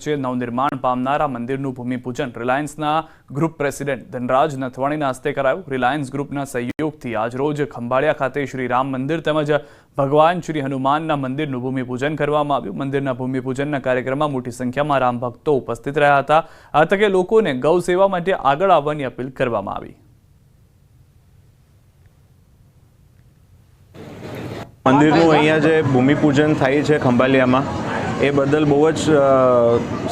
વચ્ચે નવનિર્માણ પામનારા મંદિરનું ભૂમિપૂજન રિલાયન્સના ગ્રુપ પ્રેસિડેન્ટ ધનરાજ નથવાણીના હસ્તે કરાયું। રિલાયન્સ ગ્રુપના સહયોગથી આજરોજ ખંભાળિયા ખાતે શ્રી રામ મંદિર તેમજ ભગવાન શ્રી હનુમાનના મંદિરનું ભૂમિપૂજન કરવામાં આવ્યું। મંદિરના ભૂમિપૂજનના કાર્યક્રમમાં મોટી સંખ્યામાં રામ ભક્તો ઉપસ્થિત રહ્યા હતા। આ તકે લોકોને ગૌ સેવા માટે આગળ આવવાની અપીલ કરવામાં આવી। મંદિરનું અહીંયા જે ભૂમિપૂજન થાય છે ખંભાલિયામાં, એ બદલ બહુ જ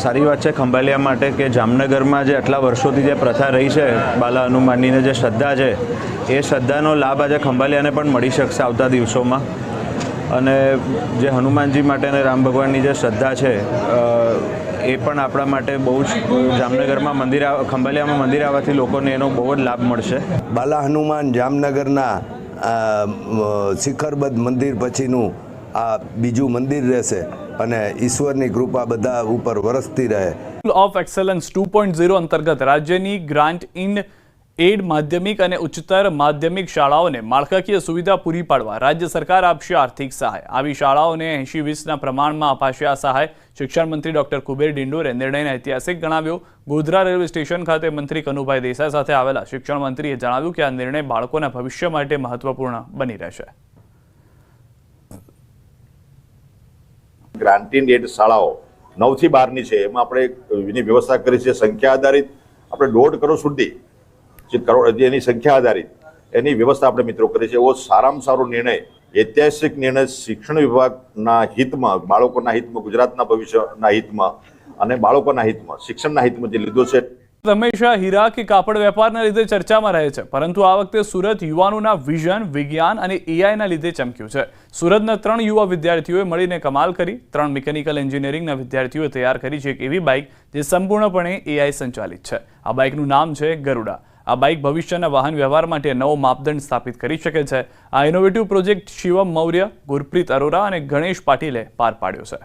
સારી વાત છે ખંભાલિયા માટે કે જામનગરમાં જે આટલા વર્ષોથી જે પ્રથા રહી છે બાલા હનુમાનની જે શ્રદ્ધા છે, એ શ્રદ્ધાનો લાભ આજે ખંભાલિયાને પણ મળી શકશે આવતા દિવસોમાં। અને જે હનુમાનજી માટે અને રામ ભગવાનની જે શ્રદ્ધા છે એ પણ આપણા માટે બહુ જ જામનગરમાં ખંભાલિયામાં મંદિર આવવાથી લોકોને એનો બહુ જ લાભ મળશે। બાલા હનુમાન જામનગરના શિખરબદ્ધ મંદિર પછીનું આ બીજું મંદિર રહેશે અને ઈશ્વરની કૃપા બધા ઉપર વરસતી રહે। ઓફ એક્સલન્સ 2.0 અંતર્ગત રાજ્યની ગ્રાન્ટ ઇન એડ માધ્યમિક અને ઉચ્ચતર માધ્યમિક શાળાઓને માળખાકીય સુવિધા પૂરી પાડવા રાજ્ય સરકાર આપશે આર્થિક સહાય। આવી શાળાઓને 80-20ના પ્રમાણમાં અપાશે આ સહાય। શિક્ષણ મંત્રી ડોક્ટર કુબેર ડિંડોરે નિર્ણયને ઐતિહાસિક ગણાવ્યો। ગોધરા રેલવે સ્ટેશન ખાતે મંત્રી કનુભાઈ દેસાઈ સાથે આવેલા શિક્ષણ મંત્રીએ જણાવ્યું કે આ નિર્ણય બાળકોના ભવિષ્ય માટે મહત્વપૂર્ણ બની રહેશે। ગ્રાન્ટ ઇન એડ શાળાઓ 9 થી 12ની છે, એમાં આપણે એની વ્યવસ્થા કરી છે સંખ્યા આધારિત। આપણે 1.5 કરોડ સુધી જે કરોડ એની સંખ્યા આધારિત એની વ્યવસ્થા આપણે મિત્રો કરી છે। એવો સારામાં સારો નિર્ણય, ઐતિહાસિક નિર્ણય શિક્ષણ વિભાગના હિતમાં, બાળકોના હિતમાં, ગુજરાતના ભવિષ્યના હિતમાં અને બાળકોના હિતમાં, શિક્ષણના હિતમાં જે લીધો છે। હંમેશા હીરા કે કાપડ વેપારના લીધે ચર્ચામાં રહે છે, પરંતુ આ વખતે સુરત યુવાનોના વિઝન, વિજ્ઞાન અને એઆઈના લીધે ચમક્યું છે। સુરતના 3 યુવા વિદ્યાર્થીઓએ મળીને કમાલ કરી। 3 મિકેનિકલ એન્જિનિયરિંગના વિદ્યાર્થીઓએ તૈયાર કરી છે એક એવી બાઇક જે સંપૂર્ણપણે એઆઈ સંચાલિત છે। આ બાઇકનું નામ છે ગરુડા। આ બાઇક ભવિષ્યના વાહન વ્યવહાર માટે નવો માપદંડ સ્થાપિત કરી શકે છે। આ ઇનોવેટિવ પ્રોજેક્ટ શિવમ મૌર્ય, ગુરપ્રીત અરોરા અને ગણેશ પાટીલે પાર પાડ્યો છે।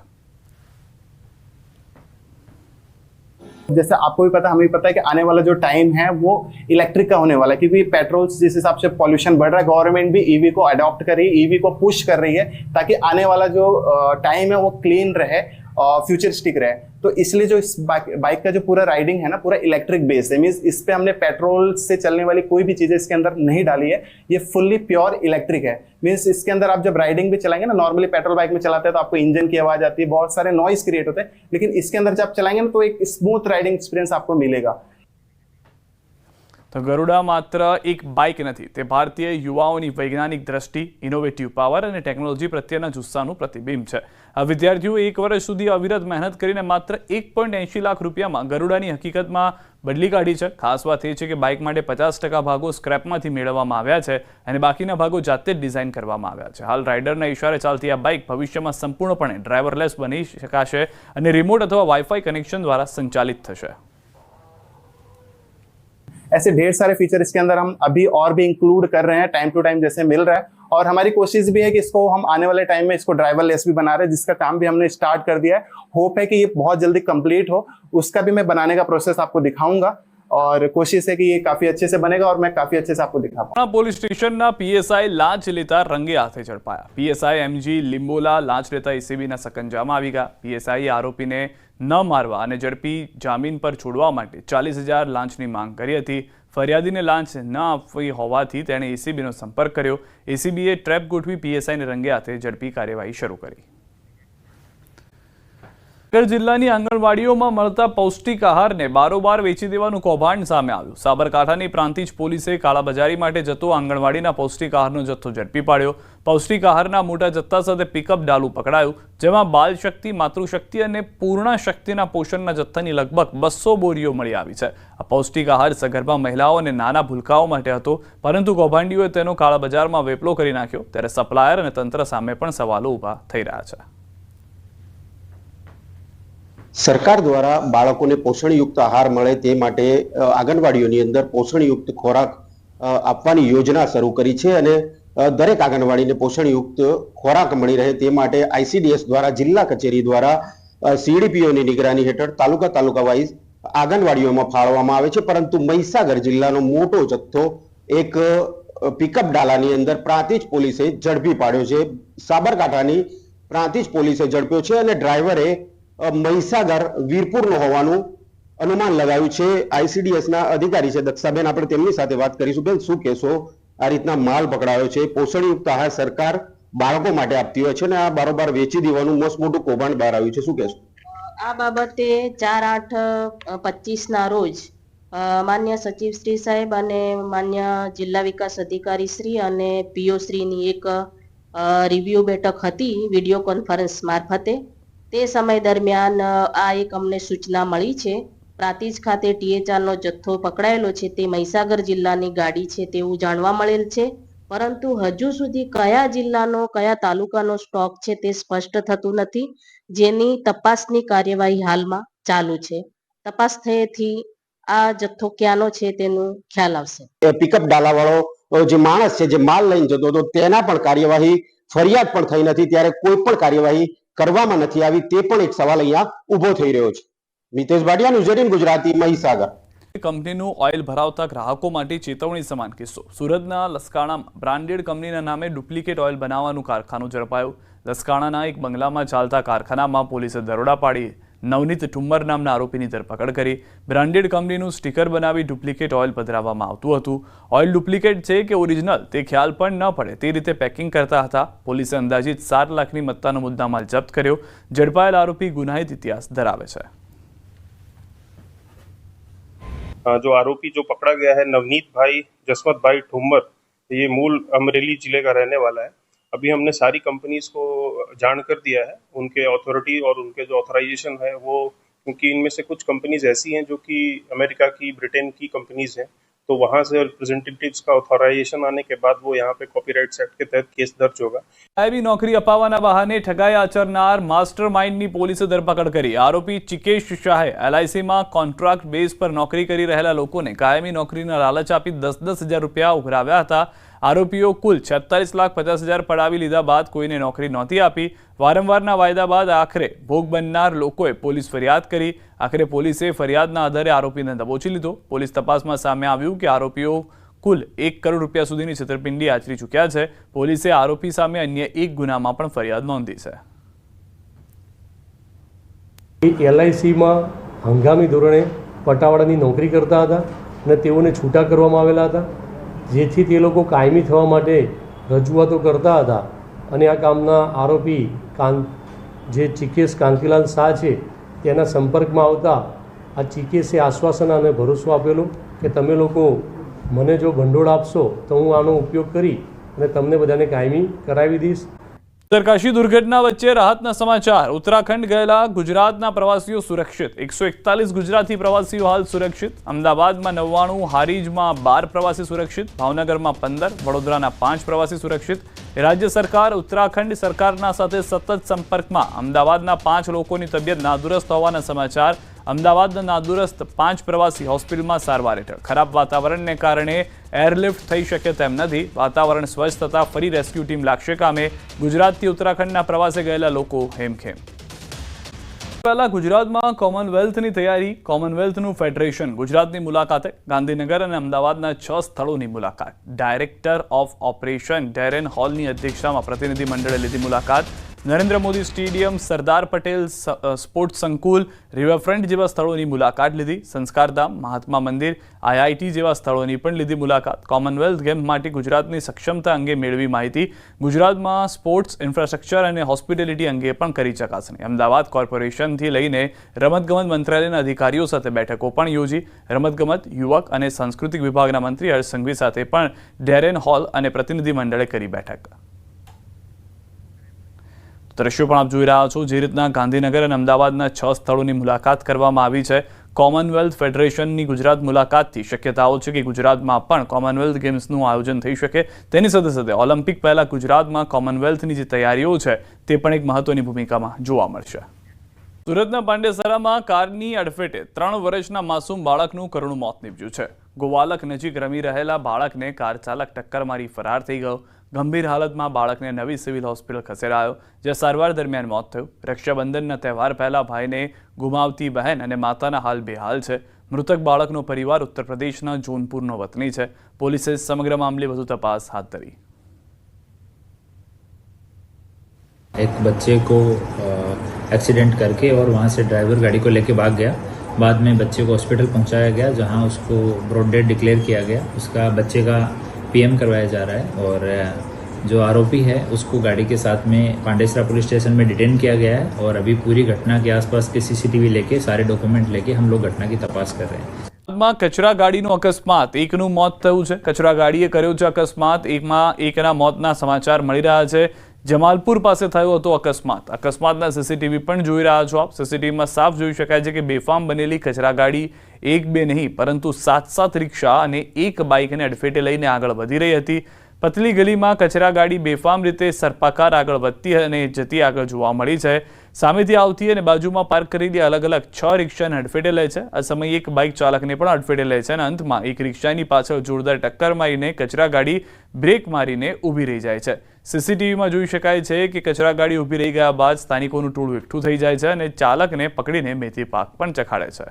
जैसे आपको भी पता, हमें भी पता है कि आने वाला जो टाइम है वो इलेक्ट्रिक का होने वाला है, क्योंकि पेट्रोल जिस हिसाब से पॉल्यूशन बढ़ रहा है, गवर्नमेंट भी ईवी को अडॉप्ट कर रही है, ईवी को पुश कर रही है ताकि आने वाला जो टाइम है वो क्लीन रहे और फ्यूचरिस्टिक रहे। तो इसलिए जो इस बाइक का जो पूरा राइडिंग है ना, पूरा इलेक्ट्रिक बेस्ड है। मीन्स इस पे हमने पेट्रोल से चलने वाली कोई भी चीजें इसके अंदर नहीं डाली है, ये फुल्ली प्योर इलेक्ट्रिक है। मीन्स इसके अंदर आप जब राइडिंग भी चलाएंगे ना, नॉर्मली पेट्रोल बाइक में चलाते हैं तो आपको इंजन की आवाज आती है, बहुत सारे नॉइस क्रिएट होते हैं, लेकिन इसके अंदर जब चलाएंगे ना तो एक स्मूथ राइडिंग एक्सपीरियंस आपको मिलेगा। तो गरुड़ा मात्र एक बाइक नहीं, ते भारतीय युवाओनी वैज्ञानिक दृष्टि, इनोवेटिव पावर और टेक्नोलॉजी प्रत्येना जुस्साનું પ્રતિબિંબ છે। આ વિદ્યાર્થીઓ 1 વર્ષ સુધી અવિરત મહેનત કરીને માત્ર 1.80 લાખ રૂપિયામાં ગરુડાની હકીકતમાં બદલી કાઢી છે। ખાસ વાત એ છે કે બાઇક માટે 50% ભાગો સ્ક્રેપમાંથી મેળવવામાં આવ્યા છે અને બાકીના ભાગો જાતે જ ડિઝાઇન કરવામાં આવ્યા છે। હાલ રાઇડરના ઇશારે ચાલતી આ બાઇક ભવિષ્યમાં સંપૂર્ણપણે ડ્રાઈવરલેસ બની શકાશે અને રિમોટ અથવા વાઈફાઈ કનેક્શન દ્વારા સંચાલિત થશે। ऐसे ढेर सारे फीचर इसके अंदर हम अभी और भी इंक्लूड कर रहे हैं, टाइम टू टाइम जैसे मिल रहा है। और हमारी कोशिश भी है कि इसको हम आने वाले टाइम में इसको ड्राइवरलेस भी बना रहे हैं, जिसका काम भी हमने स्टार्ट कर दिया है। होप है कि ये बहुत जल्दी कंप्लीट हो, उसका भी मैं बनाने का प्रोसेस आपको दिखाऊंगा और कोशिश है कि ये काफी अच्छे से बनेगा और मैं काफी अच्छे से आपको दिखा पाऊंगा। પોલીસ સ્ટેશનના પીએસઆઈ લાંચ લેતા રંગે હાથે ઝડપાયા। પીએસઆઈ એમજી લિંબોલા લાંચ લેતા એસીબીના સકંજામાં આવી ગયા। પીએસઆઈએ આરોપીને ન મારવા અને ઝડપી જામીન પર છોડવા માટે 40,000 લાંચની માંગ કરી હતી। ફરિયાદીને લાંચ ન આપવી હોવાથી તેણે એસીબીનો સંપર્ક કર્યો। એસીબીએ ટ્રેપ ગોઠવી પીએસઆઈને રંગે હાથે ઝડપી કાર્યવાહી શરૂ કરી। જિલ્લાની આંગણવાડીઓમાં મળતા પૌષ્ટિક આહારને બારોબાર વેચી દેવાનું કૌભાંડ સામે આવ્યું। સાબરકાંઠાની પ્રાંતિજ પોલીસે કાળાબજારી માટે જતો આંગણવાડીના પૌષ્ટિક આહારનો જથ્થો ઝડપી પાડ્યો। પૌષ્ટિક આહારના મોટા જથ્થા સાથે પિકઅપ ડાલું પકડાયું, જેમાં બાલ શક્તિ, માતૃશક્તિ અને પૂર્ણ શક્તિના પોષણના જથ્થાની લગભગ 200 બોરીઓ મળી આવી છે। આ પૌષ્ટિક આહાર સગર્ભા મહિલાઓ અને નાના ભૂલકાઓ માટે હતો, પરંતુ કૌભાંડીઓએ તેનો કાળાબજારમાં વેપલો કરી નાખ્યો। ત્યારે સપ્લાયર અને તંત્ર સામે પણ સવાલો ઊભા થઈ રહ્યા છે। સરકાર દ્વારા બાળકોને પોષણયુક્ત આહાર મળે તે માટે આંગણવાડીઓની અંદર પોષણયુક્ત ખોરાક આપવાની યોજના શરૂ કરી છે અને દરેક આંગણવાડીને પોષણયુક્ત ખોરાક મળી રહે તે માટે આઈસીડીએસ દ્વારા જિલ્લા કચેરી દ્વારા સીડીપીઓની નિગરાની હેઠળ તાલુકા વાઇઝ આંગણવાડીઓમાં ફાળવવામાં આવે છે। પરંતુ મહીસાગર જિલ્લાનો મોટો જથ્થો એક પિકઅપ ડાલાની અંદર પ્રાંતિજ પોલીસે ઝડપી પાડ્યો છે। સાબરકાંઠાની પ્રાંતિજ પોલીસે ઝડપ્યો છે અને ડ્રાઈવરે મહીસાગર વીરપુરનો હોવાનું અનુમાન લગાવ્યું છે. આઈસીડીએસના અધિકારી છે દક્ષાબેન, આપણે તેમની સાથે વાત કરીશું. બેન, શું કહેશો? આ રીતના માલ પકડાયો છે, પોષણયુક્ત આહાર સરકાર બાળકો માટે આપતી હોય છે ને આ બારોબાર વેચી દેવાનું મસ્ત મોટું કૌભાંડ બહાર આવ્યું છે, શું કહેશો? આ બાબતે 4/8/25 ના રોજ માન્ય સચિવ શ્રી સાહેબ અને માન્ય જિલ્લા વિકાસ અધિકારી શ્રી અને પીઓ શ્રીની એક રિવ્યુ બેઠક હતી વિડીયો કોન્ફરન્સ મારફતે. તે સમય દરમિયાન આ એક અમને સૂચના મળી છે. પ્રાંતિજ ખાતે THRનો જથ્થો પકડાયેલો છે તે મહીસાગર જિલ્લાની ગાડી છે તેવું જાણવા મળેલ છે, પરંતુ હજુ સુધી કયા જિલ્લાનો કયા તાલુકાનો સ્ટોક છે તે સ્પષ્ટ થતું નથી, જેની તપાસની કાર્યવાહી હાલમાં ચાલુ છે. તપાસ થયેથી આ જથ્થો ક્યાંનો છે તેનું ખ્યાલ આવશે. પિકઅપ ડાલાવાળો જે માણસ છે જે માલ લઈને જતો હતો તેના પણ કાર્યવાહી ફરિયાદ પણ થઈ નથી, ત્યારે કોઈ પણ કાર્યવાહી કરવામાં નથી આવી. તે પણ એક સવાલ અહીંયા ઉભો થઈ રહ્યો છે. મિતેશ ભાટિયા, ન્યૂઝ 18 ગુજરાતી, મહીસાગર. કંપનીનું ઓઇલ ભરાવતા ગ્રાહકો માટે ચેતવણી સમાન કિસ્સો. સુરતના લસકાણામાં બ્રાન્ડેડ કંપનીના નામે ડુપ્લિકેટ ઓઇલ બનાવવાનું કારખાનું ઝડપાયું. લસકાણાના એક બંગલામાં ચાલતા કારખાનામાં પોલીસે દરોડા પાડી નવનીત ઠુમ્મર નામના આરોપીની ધરપકડ કરી. બ્રાન્ડેડ કંપનીનું સ્ટીકર બનાવી ડુપ્લિકેટ ઓઇલ પધરાવવામાં આવતું હતું. ઓઇલ ડુપ્લિકેટ છે કે ઓરિજિનલ તે ખ્યાલ પણ ન પડે તે રીતે પેકિંગ કરતા હતા. પોલીસે અંદાજિત 7 લાખની મત્તાનો મુદ્દામાલ જપ્ત કર્યો. ઝડપાયેલ આરોપી ગુનાહિત ઇતિહાસ ધરાવે છે. जो आरोपी जो पकड़ा गया है नवनीत भाई जसवंत भाई ठुम्मर, ये मूल अमरेली जिले का रहने वाला है. अभी हमने सारी कंपनीज को जान कर दिया है, उनके अथॉरिटी और उनके जो ऑथराइजेशन है वो, क्योंकि इनमें से कुछ कंपनीज ऐसी हैं जो कि अमेरिका की ब्रिटेन की कंपनीज हैं, तो वहाँ से रिप्रेजेंटेटिव्स का ऑथराइजेशन आने के बाद वो यहाँ पे कॉपीराइट्स एक्ट के तहत केस दर्ज होगा. કાયમી નોકરી અપાવવાના બહાને ઠગાઈ આચરનાર માસ્ટર માઇન્ડની પોલીસે ધરપકડ કરી. આરોપી ચિકેશ શાહે LICમાં કોન્ટ્રાક્ટ બેઝ પર નોકરી કરી રહેલા લોકોને કાયમી નોકરીના લાલચ આપી 10,000 રૂપિયા ઉઘરાવ્યા હતા. આરોપીઓ કુલ 46,50,000 પડાવી લીધા બાદ કોઈને નોકરી નહોતી આપી. વારંવારના વાયદા બાદ આખરે ભોગ બનનાર લોકોએ પોલીસ ફરિયાદ કરી. આખરે પોલીસે ફરિયાદના આધારે આરોપીને દબોચી લીધો. પોલીસ તપાસમાં સામે આવ્યું કે આરોપીઓ કુલ 1 કરોડ રૂપિયા સુધીની છેતરપિંડી આચરી ચૂક્યા છે. પોલીસે આરોપી સામે અન્ય એક ગુનામાં પણ ફરિયાદ નોંધી છે. LICમાં હંગામી ધોરણે પટાવાળાની નોકરી કરતા હતા અને તેઓને છૂટા કરવામાં આવેલા હતા, જેથી તે લોકો કાયમી થવા માટે રજૂઆતો કરતા હતા. અને આ કામના આરોપી જે ચિકેશ કાંતિલાલ શાહ છે તેના સંપર્કમાં આવતા આ ચિકેશે આશ્વાસન અને ભરોસો આપેલો કે તમે લોકો મને જો ભંડોળ આપશો તો હું આનો ઉપયોગ કરી અને તમને બધાને કાયમી કરાવી દઈશ. ઉત્તરકાશી દુર્ઘટના વચ્ચે રાહતના સમાચાર. ઉત્તરાખંડ ગયેલા ગુજરાતના પ્રવાસીઓ સુરક્ષિત. 141 ગુજરાતી પ્રવાસીઓ હાલ સુરક્ષિત. અમદાવાદમાં 99, હારીજમાં 12 પ્રવાસી સુરક્ષિત, ભાવનગરમાં 15, વડોદરાના 5 પ્રવાસી સુરક્ષિત. રાજ્ય સરકાર ઉત્તરાખંડ સરકારના સાથે સતત સંપર્કમાં. અમદાવાદના 5 લોકોની તબિયત નાદુરસ્ત હોવાના સમાચાર. અમદાવાદના નાદુરસ્ત 5 પ્રવાસી હોસ્પિટલમાં સારવાર હેઠળ. ખરાબ વાતાવરણને કારણે એરલિફ્ટ થઈ શકે તેમ નથી. વાતાવરણ સ્વચ્છ થતાં ફરી રેસ્ક્યુ ટીમ લાગશે કામે. ગુજરાતથી ઉત્તરાખંડના પ્રવાસે ગયેલા લોકો હેમખેમ. પહેલા ગુજરાતમાં કોમનવેલ્થની તૈયારી. કોમનવેલ્થનું ફેડરેશન ગુજરાતની મુલાકાતે. ગાંધીનગર અને અમદાવાદના 6 સ્થળોની મુલાકાત. ડાયરેક્ટર ઓફ ઓપરેશન ડેરેન હોલની અધ્યક્ષતામાં પ્રતિનિધિ મંડળે લીધી મુલાકાત. નરેન્દ્ર મોદી સ્ટેડિયમ, સરદાર પટેલ સ્પોર્ટ્સ સંકુલ, રિવરફ્રન્ટ જેવા સ્થળોની મુલાકાત લીધી. સંસ્કારધામ, મહાત્મા મંદિર, IIT જેવા સ્થળોની પણ લીધી મુલાકાત. કોમનવેલ્થ ગેમ માટે ગુજરાતની સક્ષમતા અંગે મેળવી માહિતી. ગુજરાતમાં સ્પોર્ટ્સ ઇન્ફ્રાસ્ટ્રક્ચર અને હોસ્પિટાલિટી અંગે પણ કરી ચકાસણી. અમદાવાદ કોર્પોરેશનથી લઈને રમતગમત મંત્રાલયના અધિકારીઓ સાથે બેઠકો પણ યોજી. રમતગમત, યુવક અને સાંસ્કૃતિક વિભાગના મંત્રી હર્ષ સંઘવી સાથે પણ ડેરેન હોલ અને પ્રતિનિધિ મંડળે કરી બેઠક. દ્રશ્યો પણ આપ જોઈ રહ્યા છો. જે રીતના ગાંધીનગર અને અમદાવાદના 6 સ્થળોની મુલાકાત કરવામાં આવી છે. કોમનવેલ્થ ફેડરેશનની ગુજરાત મુલાકાતથી શક્યતાઓ છે કે ગુજરાતમાં પણ કોમનવેલ્થ ગેમ્સનું આયોજન થઈ શકે. તેની સાથે સાથે ઓલિમ્પિક પહેલા ગુજરાતમાં કોમનવેલ્થની જે તૈયારીઓ છે તે પણ એક મહત્વની ભૂમિકામાં જોવા મળશે. સુરતના પાંડેસરામાં કારની અડફેટે 3 વર્ષના માસૂમ બાળકનું કરુણ મોત નીપજ્યું છે. ગોવાલક નજીક રમી રહેલા બાળકને કાર ચાલક ટક્કર મારી ફરાર થઈ ગયો. ગંભીર હાલતમાં બાળકને નવી સિવિલ હોસ્પિટલ ખસેડાયો, જ્યાં સારવાર દરમિયાન મોત થયું. રક્ષાબંધનના તહેવાર પહેલા ભાઈને ગુમાવતી બહેન અને માતાના હાલ બેહાલ છે. મૃતક બાળકનો પરિવાર ઉત્તર પ્રદેશના જોનપુરનો વતની છે. પોલીસે સમગ્ર મામલે વધુ તપાસ હાથ ધરી. एक बच्चे को एक्सीडेंट करके और वहाँ से ड्राइवर गाड़ी को लेके भाग गया। बाद में बच्चे को हॉस्पिटल पहुँचाया गया, जहाँ उसको ब्रॉड डेड डिक्लेयर किया गया। उसका बच्चे का पीएम करवाया जा रहा है और जो आरोपी है उसको गाड़ी के साथ में पांडेसरा पुलिस स्टेशन में डिटेन किया गया है और अभी पूरी घटना के आसपास के सीसीटीवी लेके सारे डॉक्यूमेंट लेके हम लोग घटना की तपास कर रहे हैं। કચરા ગાડીનો અકસ્માત, એકનું મોત થયું છે। કચરા ગાડીએ કર્યો છે અકસ્માત, એકના મોતના સમાચાર મળી રહ્યા છે। જમાલપુર પાસે થયો હતો અકસ્માતના સીસીટીવી પણ જોઈ રહ્યા છો આપ। સીસીટીવીમાં સાફ જોઈ શકાય છે કે બેફામ બનેલી કચરા ગાડી એક બે નહીં પરંતુ 7 રિક્ષા અને એક બાઇકને અડફેટે લઈને આગળ વધી રહી હતી। પતલી ગલીમાં કચરા ગાડી બેફામ રીતે સર્પાકાર આગળ વધતી અને જતી આગળ જોવા મળી છે। સામેથી આવતી અને બાજુમાં પાર્ક કરેલી અલગ અલગ 6 રિક્ષાને અડફેટે લે છે। આ સમયે એક બાઇક ચાલકને પણ અડફેટે લે છે અને અંતમાં એક રિક્ષાની પાછળ જોરદાર ટક્કર મારીને કચરા ગાડી બ્રેક મારીને ઊભી રહી જાય છે। સીસીટીવીમાં જોઈ શકાય છે કે કચરા ગાડી ઊભી રહી ગયા બાદ સ્થાનિકોનું ટોળું એકઠું થઈ જાય છે અને ચાલકને પકડીને મેથી પાક પણ ચખાડે છે।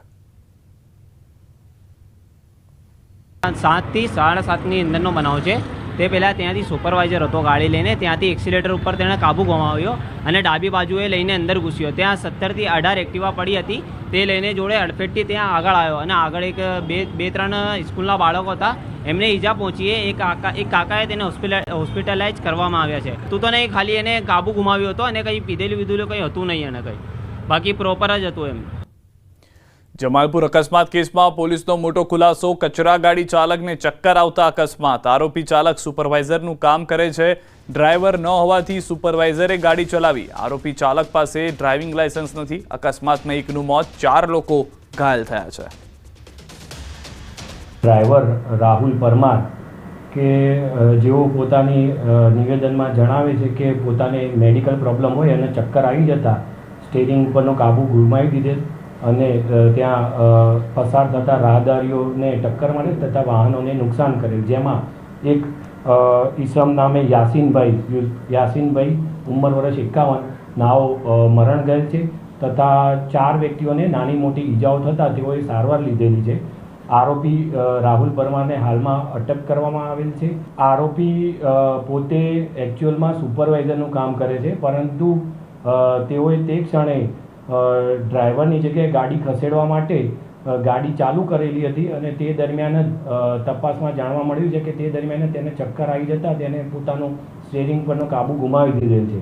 7 થી 7:30ની અંદરનો બનાવ છે। તે પહેલાં ત્યાંથી સુપરવાઇઝર હતો, ગાડી લઈને ત્યાંથી એક્સિલેટર ઉપર તેણે કાબુ ગુમાવ્યો અને ડાબી બાજુએ લઈને અંદર ઘૂસ્યો। ત્યાં 17 થી 18 એક્ટિવા પડી હતી, તે લઈને જોડે અડફેટથી ત્યાં આગળ આવ્યો અને આગળ એક બે ત્રણ સ્કૂલના બાળકો હતા, એમને ઈજા પહોંચી। એક કાકાએ તેને હોસ્પિટલાઇઝ કરવામાં આવ્યા છે। તું તો નહીં, ખાલી એને કાબુ ગુમાવ્યો હતો અને કંઈ પીધેલું કંઈ હતું નહીં, એને કંઈ બાકી પ્રોપર જ હતું એમ। જમાલપુર અકસ્માત કેસમાં પોલીસનો મોટો ખુલાસો। કચરા ગાડી ચાલકને ચક્કર આવતા અકસ્માત। આરોપી ચાલક સુપરવાઇઝરનું કામ કરે છે, ડ્રાઈવર ન હોવાથી સુપરવાઇઝરે ગાડી ચલાવી। આરોપી ચાલક પાસે ડ્રાઇવિંગ લાયસન્સ નથી। અકસ્માતમાં એકનું મોત, 4 લોકો ઘાયલ થયા છે। ડ્રાઈવર રાહુલ પરમાર કે જેઓ પોતાની નિવેદનમાં જણાવે છે કે પોતાને મેડિકલ પ્રોબ્લેમ હોય અને ચક્કર આવી જતા સ્ટીરિંગ ઉપરનો કાબુ ગુમાવી દીધેલ અને ત્યાં પસાર થતા રાહદારીઓને ટક્કર મારી તથા વાહનોને નુકસાન કરેલ, જેમાં એક ઈસમ નામે યાસીનભાઈ ઉંમર વર્ષ 51 નાઓ મરણ ગયેલ છે તથા 4 વ્યક્તિઓને નાની મોટી ઈજાઓ થતાં તેઓએ સારવાર લીધેલી છે। આરોપી રાહુલ પરમારને હાલમાં અટક કરવામાં આવેલ છે। આરોપી પોતે એકચ્યુઅલમાં સુપરવાઇઝરનું કામ કરે છે, પરંતુ તેઓએ તે ક્ષણે ડ્રાઈવરની જગ્યાએ ગાડી ખસેડવા માટે ગાડી ચાલુ કરેલી હતી અને તે દરમિયાન તપાસમાં જાણવા મળ્યું છે કે તે દરમિયાન તેને ચક્કર આવી જતા તેને પોતાનો સ્ટીરિંગ પરનો કાબુ ગુમાવી દીધેલ છે।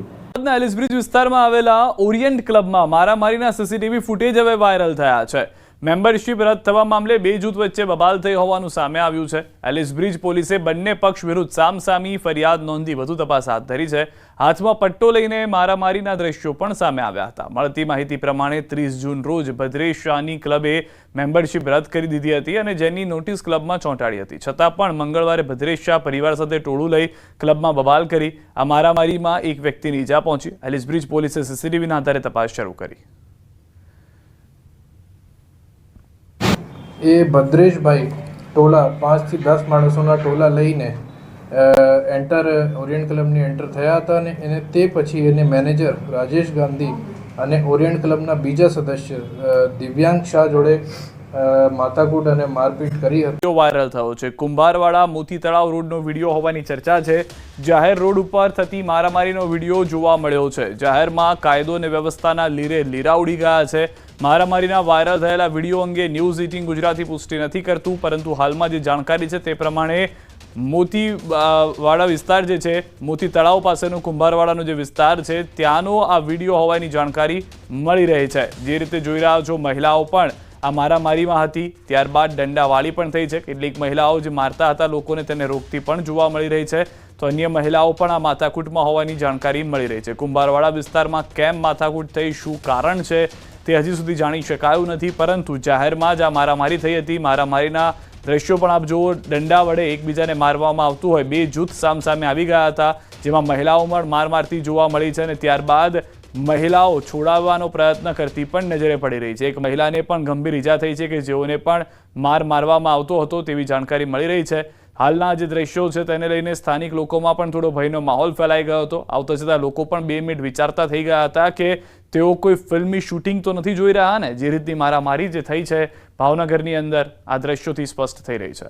એલિસ બ્રિજ વિસ્તારમાં આવેલા ઓરિયન્ટ ક્લબમાં મારામારીના સીસીટીવી ફૂટેજ હવે વાયરલ થયા છે। મેમ્બરશિપ રદ થવા મામલે 2 જૂથ વચ્ચે બબાલ થઈ હોવાનું સામે આવ્યું છે। એલિસ બ્રિજ પોલીસે બંને પક્ષ વિરુદ્ધ સામસામી ફરિયાદ નોંધી વધુ તપાસ હાથ ધરી છે। હાથમાં પટ્ટો લઈને મારામારીના દ્રશ્યો પણ સામે આવ્યા હતા। મળતી માહિતી પ્રમાણે 30 જૂન રોજ ભદ્રેશ શાહની ક્લબે મેમ્બરશિપ રદ કરી દીધી હતી અને જેની નોટિસ ક્લબમાં ચોંટાડી હતી, છતાં પણ મંગળવારે ભદ્રેશ શાહ પરિવાર સાથે ટોળું લઈ ક્લબમાં બબાલ કરી। આ મારામારીમાં એક વ્યક્તિની ઈજા પહોંચી। એલિસ બ્રિજ પોલીસે સીસીટીવીના આધારે તપાસ શરૂ કરી। એ ભદ્રેશભાઈ ટોલા 5 થી 10 માણસોના ટોલા લઈને ઓરિયન્ટ ક્લબની એન્ટર થયા હતા અને એને તે પછી એને મેનેજર રાજેશ ગાંધી અને ઓરિયન્ટ ક્લબના બીજા સદસ્ય દિવ્યાંગ શાહ જોડે માથાકૂટ અને મારપીટ કરી હતી। વાયરલ થયો છે। કુંભારવાડા મોતી તળાવ રોડનો વિડીયો હોવાની ચર્ચા છે। જાહેર રોડ ઉપર થતી મારામારીનો વિડીયો જોવા મળ્યો છે। જાહેરમાં કાયદો અને વ્યવસ્થાના લીરે લીરા ઉડી ગયા છે। મારામારીના વાયરલ થયેલા વિડીયો અંગે ન્યૂઝ 18 ગુજરાતી પુષ્ટિ નથી કરતું, પરંતુ હાલમાં જે જાણકારી છે તે પ્રમાણે મોતીવાડા વિસ્તાર જે છે, મોતી તળાવ પાસેનો કુંભારવાડાનો જે વિસ્તાર છે ત્યાંનો આ વિડીયો હોવાની જાણકારી મળી રહી છે। જે રીતે જોઈ રહ્યા છો, મહિલાઓ પણ આ મારામારીમાં હતી, ત્યારબાદ દંડાવાળી પણ થઈ છે। કેટલીક મહિલાઓ જે મારતા હતા લોકોને તેને રોકતી પણ જોવા મળી રહી છે, તો અન્ય મહિલાઓ પણ આ માથાકૂટમાં હોવાની જાણકારી મળી રહી છે। કુંભારવાડા વિસ્તારમાં કેમ માથાકૂટ થઈ, શું કારણ છે તે હજી સુધી જાણી શકાયું નથી, પરંતુ જાહેરમાં જ આ મારામારી થઈ હતી। મારામારીના દ્રશ્યો પણ આપ જુઓ, દંડા વડે એકબીજાને મારવામાં આવતું હોય। 2 જૂથ સામસામે આવી ગયા હતા, જેમાં મહિલાઓ પણ મારતી જોવા મળી છે અને ત્યારબાદ મહિલાઓ છોડાવવાનો પ્રયત્ન કરતી પણ નજરે પડી રહી છે। એક મહિલાને પણ ગંભીર ઈજા થઈ છે કે જેઓને પણ મારવામાં આવતો હતો તેવી જાણકારી મળી રહી છે। હાલના જે દ્રશ્યો છે તેને લઈને સ્થાનિક લોકોમાં પણ થોડો ભયનો માહોલ ફેલાઈ ગયો હતો। આવતા જતાં લોકો પણ 2 મિનિટ વિચારતા થઈ ગયા હતા કે તેઓ કોઈ ફિલ્મની શૂટિંગ તો નથી જોઈ રહ્યા ને। જે રીતની મારામારી જે થઈ છે ભાવનગરની અંદર, આ દ્રશ્યોથી સ્પષ્ટ થઈ રહી છે।